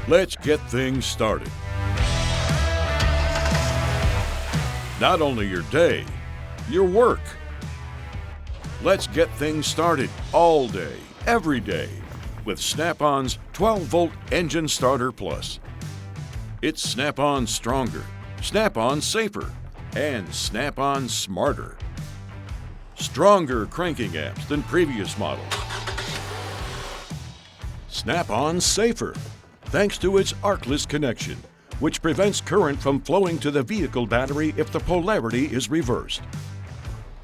Let's get things started. Not only your day, your work. Let's get things started all day, every day, with Snap-on's 12-volt Engine Starter Plus. It's Snap-on stronger, Snap-on safer, and Snap-on smarter. Stronger cranking amps than previous models. Snap-on safer, thanks to its arcless connection, which prevents current from flowing to the vehicle battery if the polarity is reversed.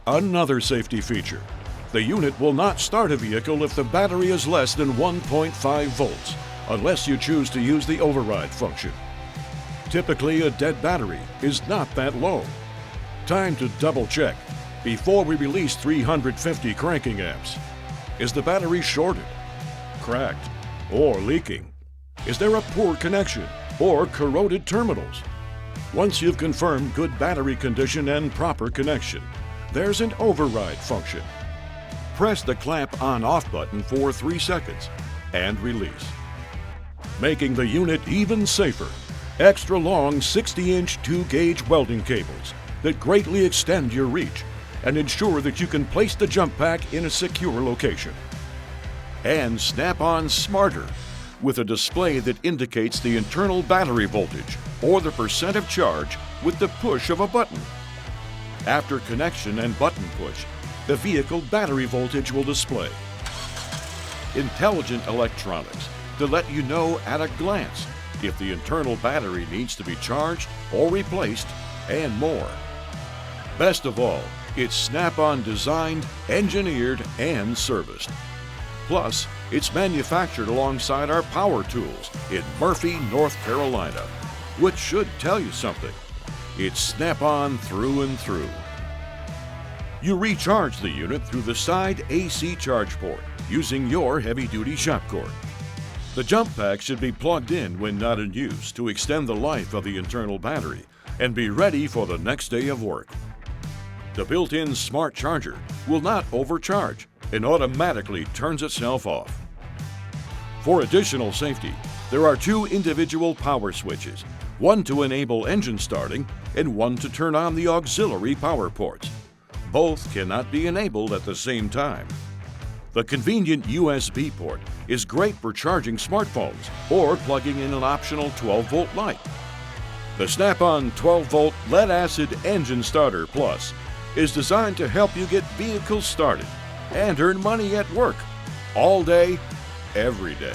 Another safety feature: the unit will not start a vehicle if the battery is less than 1.5 volts, unless you choose to use the override function. Typically, a dead battery is not that low. Time to double check before we release 350 cranking amps. Is the battery shorted, cracked, or leaking? Is there a poor connection or corroded terminals? Once you've confirmed good battery condition and proper connection, there's an override function. Press the clamp on-off button for 3 seconds and release. Making the unit even safer, extra long 60-inch 2-gauge welding cables that greatly extend your reach and ensure that you can place the jump pack in a secure location. And Snap-on Smarter, with a display that indicates the internal battery voltage or the percent of charge with the push of a button. After connection and button push, the vehicle battery voltage will display. Intelligent electronics to let you know at a glance if the internal battery needs to be charged or replaced, and more. Best of all, it's Snap-on designed, engineered, and serviced. Plus, it's manufactured alongside our power tools in Murphy, North Carolina, which should tell you something. It's Snap-on through and through. You recharge the unit through the side AC charge port using your heavy-duty shop cord. The jump pack should be plugged in when not in use to extend the life of the internal battery and be ready for the next day of work. The built-in smart charger will not overcharge and automatically turns itself off. For additional safety, there are 2 individual power switches, one to enable engine starting and one to turn on the auxiliary power ports. Both cannot be enabled at the same time. The convenient USB port is great for charging smartphones or plugging in an optional 12-volt light. The Snap-on 12-volt lead-acid Engine Starter Plus is designed to help you get vehicles started and earn money at work all day, every day.